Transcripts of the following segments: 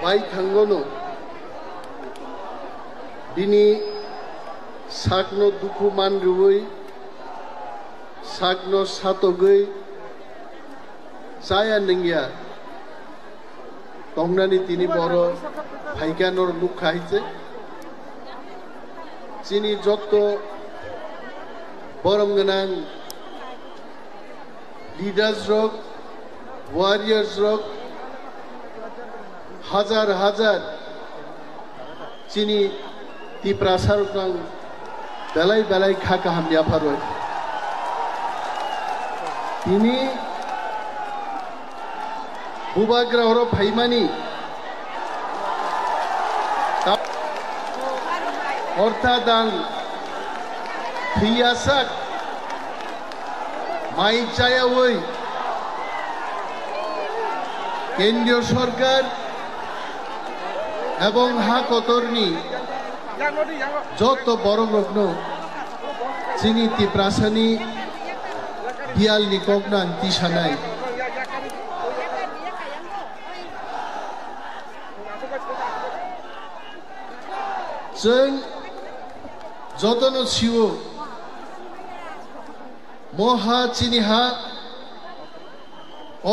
bai thangono bini sakno duku manrui sakno satogui saya nengya tongnani tini boro bhaikanor lukha haiche chini jotto borom ganang leaders rok warriors rok হাজার হাজার চিনি তি প্রাসার কাং বেলাই বেলাই খাকা হামলিয়া ফারোয় তিনি বুবাগ্রা হর ভাইমানি অর্থাৎ আং ফিয়াসাক মাই চায়া ওই কেন্দ্রীয় সরকার এবং হা কতরনি যত বড় রগ্ন চিনি তি প্রাসানি বিয়ালনি কগনান তিসানাই जों যতনো ছিও মহা চিনিহা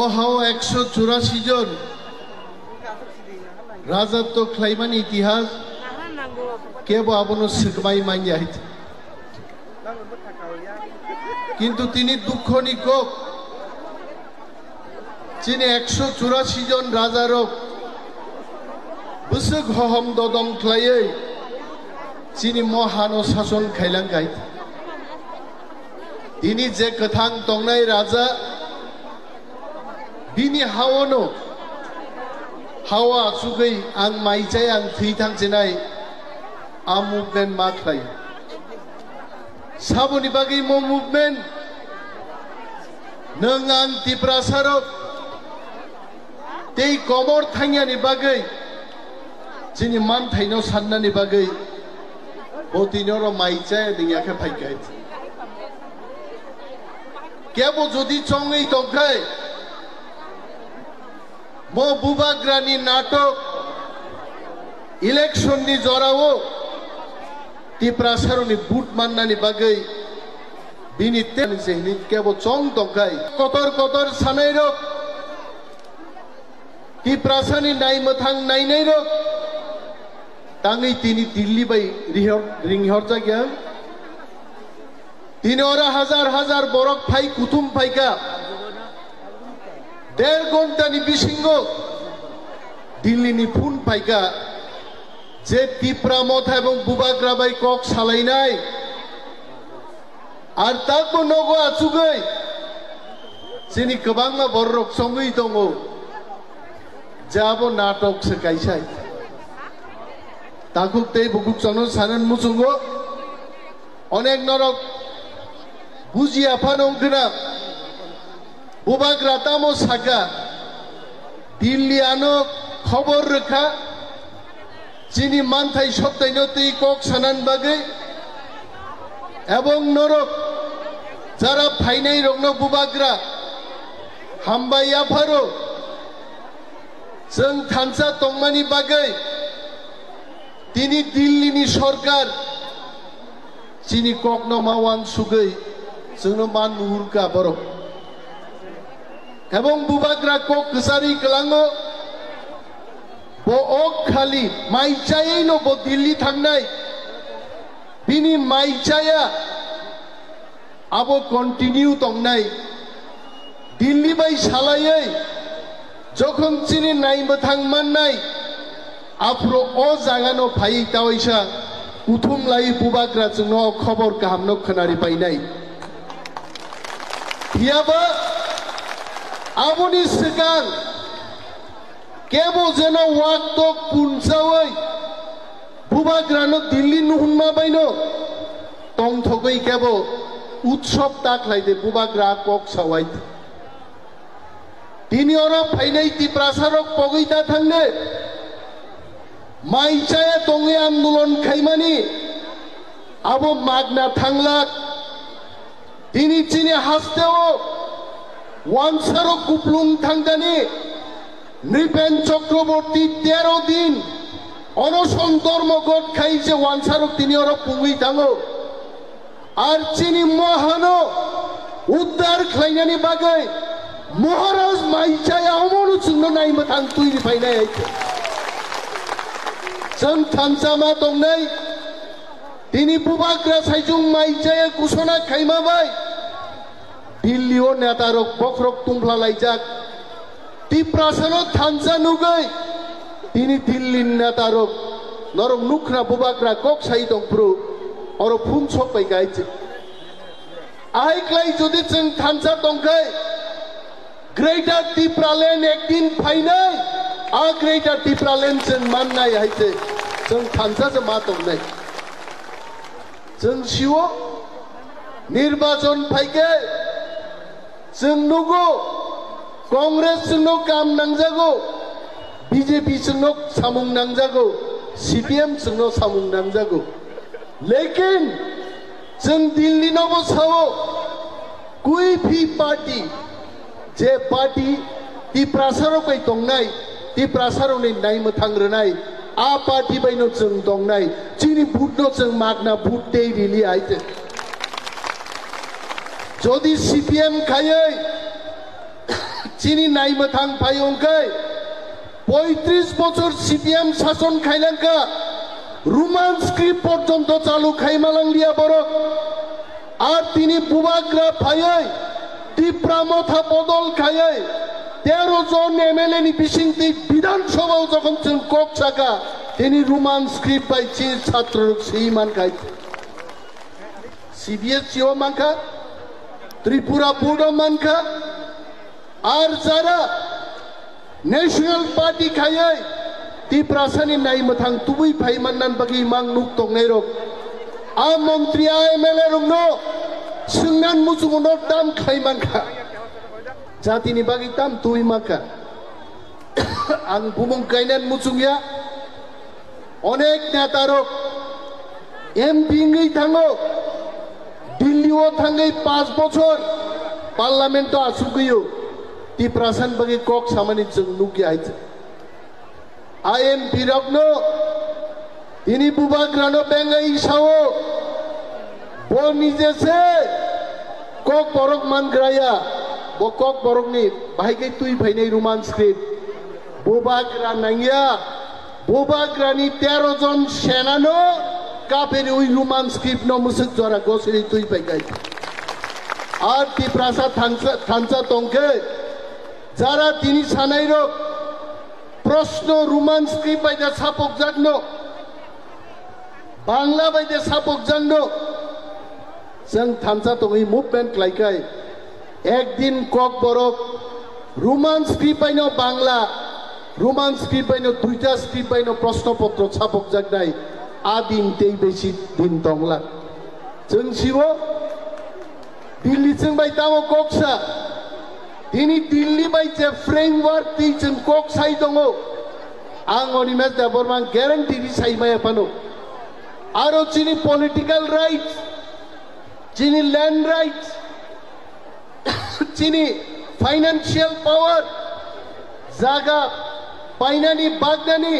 অহাও 184 জন রাজত্ব খ্লাইমানি ইতিহাস কেবো আবনো সিকমাই মাইয়াইত কিন্তু তিনি দুঃখনি কক চিনি 184 জন রাজারক বুসুক হহম দদম খ্লাইয়ে চিনি মহানো শাসন খাইলাঙ্গাই তিনি যে কথাং তংনাই রাজা বিনি হাওনো হাওয়া সুগৈ আং মাইচাই আং থৈথাং চেনাই আ মুভমেন্ট मा ख्लाय साबुनि बागै मो मुभमेन्ट नों आं तिप्रासारक तै कमर थांयानि बागै जोंनि मान थाइनाव साननानि बागै बतिनर माइचाय दियाखे फाइकाय केबो जदि चंगै तंखाय मो बुबाग्रानि नाटक इलेक्शन नि जरावो तिप्रासारनि बुट माननानि बागै बिनि तेनसेनि केबो चंग तंखाय कतर कतर सानायरक तिप्रासानि नायमथां नायनायरक तांगै तिनि दिल्ली बाय रिंहर जागिया तिनि ओरा हजार हजार बरक फाइ कुथुम फाइका 1.5 घंटानि बिसिंगो दिल्लीनि फुन फाइका जे तिप्रामथ एवं बुबाग्रा बाय कक सालायनाय आर ताको नगो आचुगै जोंनि गोबां बरक संगै दङ जाबो नाटक सकायसाय ताकुक तै बुकुक चनो सानन मुचुंगो अनेक नरक बुजिया फानंगना बुबाग्रा तामो सागा दिल्ली आनो खबर रखा चिनी मानथाय सप्तायनो तै कक सानान बागै एवं नरक जारा फाइनाय रंनो बुबाग्रा हामबाया फारो जों थानसा तंमानि बागै তিনি দিল্লিনি সরকার চিনি ককনো মাওয়ান সুগৈ जोंनो मान नुहुरका बर এবং বুবাগ্রা কক গসারি কলাঙ্গো বো ওক খালি মাইচায়ैनो बो दिल्ली थांनाय बिनि माइचाया आबो कन्टिनिउ तंनाय दिल्ली बाय सालायै যখন চিনি नायमथां माननाय आफ्रो ओ जागानो फाइ तावैसा उथुम लाई बुबाग्रा जोंनो खबर गाहामनो खोनारि पाइनाय हियाबा आबोनि सिगां केबो जेनो वाक्तो पुनसावै बुबाग्रानो दिल्ली नुहुनमा बायनो तंथगै केबो उत्सव ताकलायदे बुबाग्रा कक सावाय दिनि ओरा फाइनाय तिप्रासारक पगैता थांने माइचाया तंगे आंदोलन खाइमानि आबो मागना थांलाक दिनि चिनि हास्तेओ वानसारो कुप्लुं थांदानि নৃপেন চক্রবর্তী 13 দিন অনশন ধর্মঘট খাইছে ওয়ানসারক তিনি ওরা পুঙ্গি থাঙো আর চিনি মহানো উদ্ধার খাইনানি বাগै মহারাজ মাইচাया अमनु जोंनो नायनो थां तुइनि फायनाय आइते जों थानसामा दंनाय दिनै बुबाग्रा साइजुं माइचाया घोषणा खायमाबाय दिल्लीयाव नेतारक बख्रक तुंफ्ला लायजाक तिप्रासानो थानसा नुगै दिनै दिल्ली नेतारक नरक नुख्रा बुबाग्रा कक साइ दंफ्रु और फुन सबाय गायचे आइक्लाय जुदि जों थानसा दंखै ग्रेटर टिप्रालेन एकदिन फाइनाय आ ग्रेटर टिप्रालेन जों माननाय हायचे जों थानसाजों मा दंनाय जों सिव निर्वाचन फाइगे जों नुगो कांग्रेस जोंनो काम नांजागौ बीजेपी जोंनो सामुं नांजागौ सीपीएम जोंनो सामुं नांजागौ लेकिन जों दिल्ली नबो सावो कोई भी पार्टी जे पार्टी तिप्रासाराव बै दंनाय तिप्रासारावनि नायनो थांग्रोनाय आ पार्टी बैनो जों दंनाय चिनि भुटनो जों मागना भुट दे रिलि आइते जदि सीपीएम खायै चिनि नायनो थां फायंकै 35 বছর सीपीएम शासन खायलांका रोमान स्क्रिप्ट पर्यন্ত चालू खायमालांलिया बरो আর তিনি বুবাগ্রা ফাयै টিপ্রা মথা বদল খাयै 13 জন এমএলএ নি বিশিংতি বিধানসভাও যখন जों কক ছাকা তিনি রোমান স্ক্রিপ্ট পাইছি ছাত্র সেই মান খাই সিবিএসই ও মানখা ত্রিপুরা বোর্ড মানখা আর যারা ন্যাশনাল পার্টি খাयै तिप्रासानि नायमथां तुबै फाइमाननान बागै मां नुक दंनाय रक आ मन्त्रिया एमएलए रंनो सोंनान मुजुगनो दाम खायमानखा जातिनि बागै दाम तुबै माखा आं बुमुं गायनान मुजुगिया अनेक नेता रक एमपि ngै थाङो दिल्लीयाव थाङै 5 বছর पार्लामेन्टआव आसुगैयो तिप्रासान बागै कक सामानि जों नुगिया आइছে ion बिरगनो ini bubagrano bengai sawo bo nijese kok borok mangraya bo kok borok ni bahai tui phainai roman script bubagra nangya bubagrani 13 jon senano kaperi oi roman script no musuk jora gosiri tui phaigai ar tiprasa thansa tongke jara tini sanai rok प्रश्न Roman script बायदे सापक जागनो Bangla बायदे सापक जागनो जों थानसा दङै movement लायखाय एकदिन कक बरक Roman script बायनो Bangla Roman script बायनो दुइटा script बायनो प्रश्नपत्र सापक जागनाय आ दिन दै बेसि दिन दंला जों सिबो दिल्ली जों बाय दामो ककसा दिनै दिल्ली बायजे फ्रेमवर्क ती जों कक साइ दङ आं अनिमेश देबरमान ग्यारेन्टी दि साइमाया पानो आरो चिनि पलिटिकल राइट्स चिनि लैंड राइट्स चिनि फाइनान्शियल पावर जागा पाइनानि बागनानि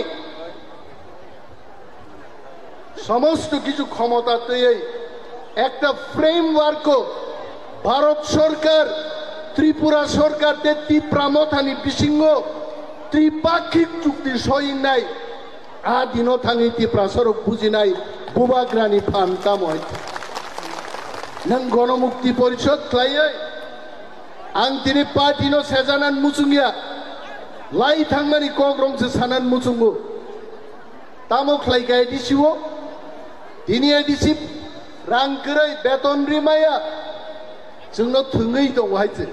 समस्त किछु क्षमता तयै একটা फ्रेमवर्क भारत सरकार त्रिपुरा सरकार ते तिप्रामथानि बिसिंग त्रिपाक्षिक चुक्ति सयिनाय आ दिनो थाङै तिप्रा सरक बुजिनाय बुबाग्रानि फान कामय नों गणमुक्ति परिषद खायै आं दिनै पार्टिनो सेजानान मुजुंगिया लाई थांमानि कग्रंसो सानान मुजुंगो तामो खाय गायदिसिवो दिनै दिसि रांगोरै बेतन रिमाया जोंनो थोङै दङ हायजे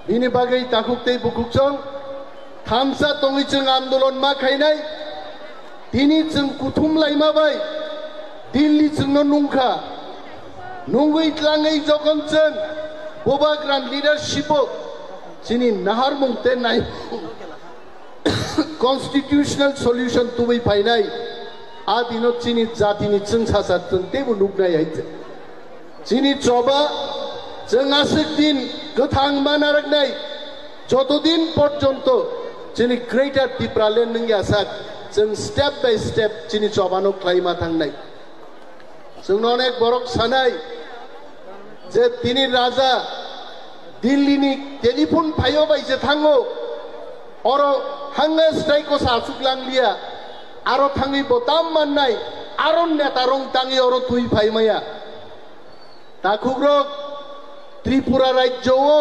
बिनि बागै दाखुकतै बुकुकजों थामसा दङै जों आन्दोलन मा खायनाय दिनै जों कुथुम लायमाबाय दिल्ली जोंनो नुंखा नुंगै लाङै जगन जों बुबाग्रान लिडारशिप जोंनि नाहार मुंते नाय कन्स्टिट्यूशनल सल्यूशन तुबै फायनाय आ दिनो चिनि जातिनि जों सासार जों तेबो नुगनाय हायजे चिनि जबा जों आसक दिन गोथां मानारनाय যতদিন পর্যন্ত चिनि ग्रेटर त्रिपुरालेण्ड नों यासाक जों step by step Chini चबानो clima थांनाय जों अनेक बरक सानाय जे तिनि राजा दिल्लीनि टेलिफोन फायो बायसे थाङो अर हांगा स्ट्राइको सासुकलांलिया आरो थाङै बोताम माननाय आरो नेतारं ताङै अर तुइ फाइमाया ताकुग्रक त्रिपुरा राज्यओ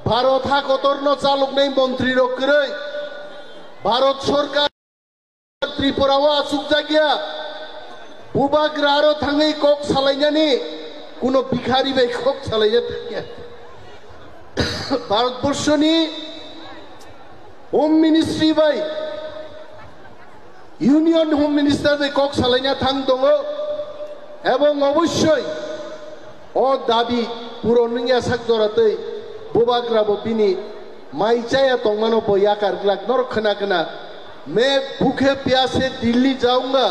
भारत हाकतरनो चालुकनाय मन्त्री रकरै भारत सरकार त्रिपुराओ आसुक जागिया बुबाग्रा आरो थाङै कक सालायनानै कुनो भिखारी बाय कक सालायना थागिया भारतबर्षनि होम मिनिस्ट्री बाय यूनियन होम मिनिस्टार बाय कक सालायना थां दङ एवं अवश्य ओ दाबि पुरनिया साकजरातै बुबाग्राबो बिनि माइचाया तंमानो बया कारग्लाक नर खना खना मैं भूखे प्यासे दिल्ली जाऊंगा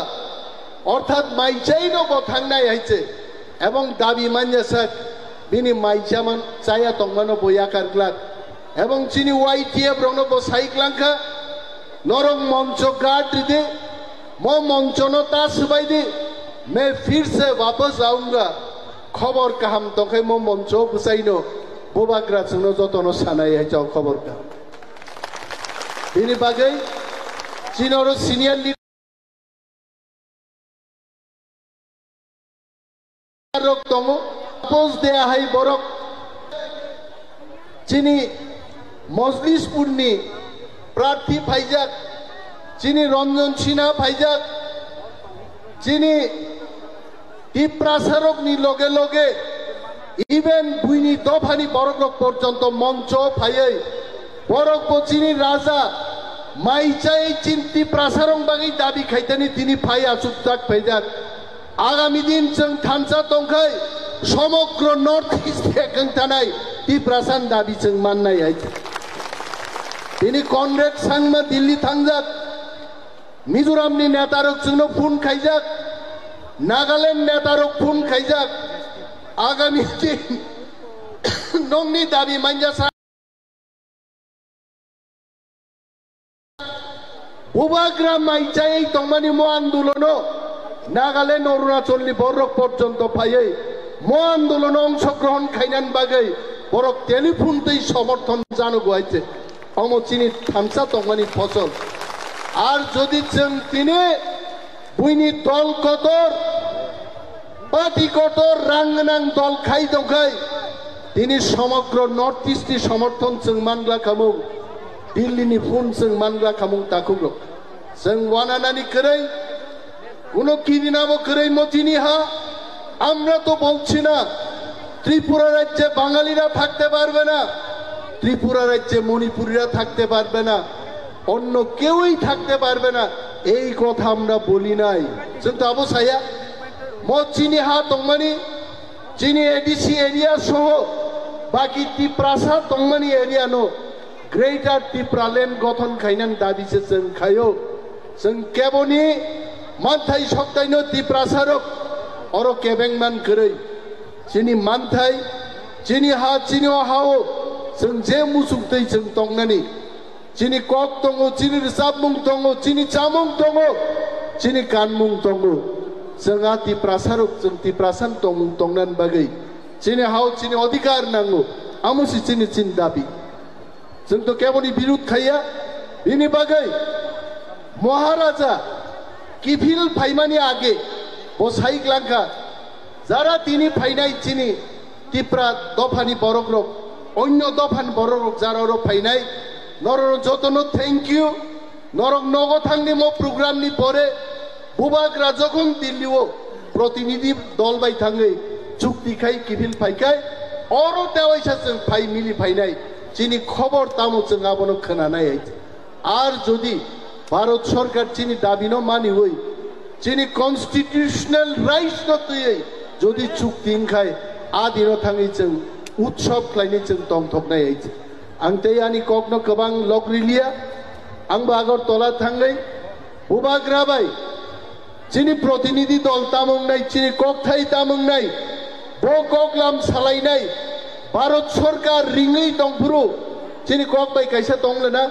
अर्थात माइचाई नो बथांनाय हाइचे एवं दाबि मान्यासाक बिनि माइचामन चाया तंमानो बया कारग्लाक एवं चिनि वाईटीएफ रंनो बसाइक्लांखा नरं मंचो गाट दे मो मंचनो तासबाई दे मैं फिर से वापस आऊंगा खबर काहाम तंखाय मो मंचो बुसाइनो बुबाग्रा जोंनो जतनो सानाय हाइचाव खबर का बिनि बागै चिनरो सिनियर लिडार रक दङ पोज देया हाय बरक चिनि मजलिसपुरनि प्रार्थी फाइजाक चिनि रंजन सिन्हा फाइजाक चिनि टिप्रासारकनि लगे लगे इवेन बुइनि दफानि बरक पर्यन्त मंच फायै बरक चिनि राजा माइचाय चिन्ति प्रासारं बागै दाबि खाइतानि तिनि फाइ आसुकजाक फाइजाक आगामी दिन जों थानसा तंखाय समग्र नर्थ इस्ट एकं थानाय टिप्रासान दाबि जों माननाय हाय तिनि कॉन्ग्रेस सांमा दिल्ली थांजाक मिजोरामनि नेतारक जोंनो फोन खाइजाक नागालैंड नेतारक फोन खाइजाक आगामी दिन नंनि दाबि मानजासा बुबाग्रा माइचाय तंमानि मो आन्दोलनो नागालैंड अरुणाचलनि बरक पर्यन्त फायै मो आन्दोलन अंशग्रहण खाइनान बागै बरक टेलिफोन दै समर्थन जानो गहायते अमचिनि थामसा तंमानि फसल आर जदि जों तिनि बुइनि दल कतर पार्टी कतर रांगनां दल खाइ दंखाय तिनि समग्र नर्थ इस्टनि समर्थन जों मानग्ला खामुं दिल्लीनि फोन जों मानग्ला खामुं ताकुग्र जों वानानानि करै কোনো কিদিনাবো করেই মতিনি হা আমরা তো বলছি না ত্রিপুরা রাজ্যে বাঙালিরা থাকতে পারবে না ত্রিপুরা রাজ্যে মণিপুরীরা থাকতে পারবে না অন্য কেউই থাকতে পারবে না এই কথা আমরা বলি নাই কিন্তু অবসায়া মচিনি হা তংমানি চিনি এডিসি এরিয়া সহ বাকি ত্রিপ্রাসা তংমানি এরিয়া নো গ্রেটার ত্রিপুরাল্যান্ড গঠন খাইনান দাবিছে जों খায়ো जों केबनि मानथाय सप्ताहनो टिप्रासारक अर केबेंमान करै चिनि मानथाय चिनि हा चिनि हाओ जों जे मुसुकदै जों तंनानि चिनि कक दङ चिनि रिसाबमुं दङ चिनि चामुं दङ चिनि कानमुं दङ जोंहा टिप्रासारक जों टिप्रासान तंमुं तंनान बागै चिनि हाओ चिनि अधिकार नांगौ आमुसि चिनि चिन दाबि जों तो केबनि बिरुद खाया बिनि बागै महाराजा किफिल फाइमानि आगे बसाइग्लांखा जारा तिनि फाइनाय चिनि टिप्रा दफानि बरकरक अन्य दफानि बरकरक जारारो फाइनाय नरनो जतनो थैंक यू नरक नगो थांनि मो प्रोग्रामनि परे बुबाग्रा जखन दिल्लीओ प्रतिनिधि दल बाय थाङै चुक्ति खाय किफिल फाइखाय अरो देवायसा जों फाइ मिलि फाइनाय चिनि खबर तामो जों आबनो खोनानाय आर जदि भारत सरकार चिनि दाबिनो मानि हई चिनि कन्स्टिट्यूशनल राइट्स नतयै जदि चुक्ति खाय आदिनो थाङै जों उत्सव खालायनो जों दंथबनाय आं तैयानि ककनो गोबां लगरिलिया आंबो आगरतला थाङै बुबाग्राबाय चिनि प्रतिनिधि दल तामुंनाय चिनि ककथाय तामुंनाय बो ककलाम सालायनाय भारत सरकार रिङै दंफुरु चिनि कक bye कायसा दंलेना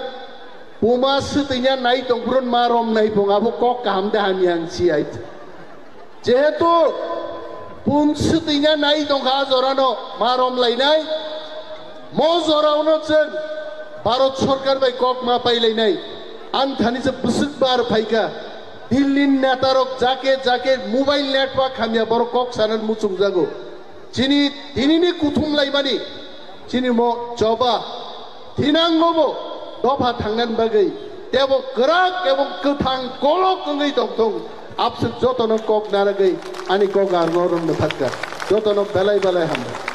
Puma setinya naik tongkrong marom naik pun abu kok kaham dah yang siait. Jehetu pun setinya naik tongkah zorano marom lainai. Mo zorano jen Bharat Sarkar bai kok ma pai lainai. Anthani se busuk bar paika. Delhi netarok jake mobile network hamya bor kok sanan mucung jago. Cini ini kutum laibani. Cini mo coba tinang mobo. Dopa tangan bagai, tebo gerak, tebo ketang kolok kengai tong, absen joto no kok naragai, ani kok arnorum ne patka, joto no balai hamba.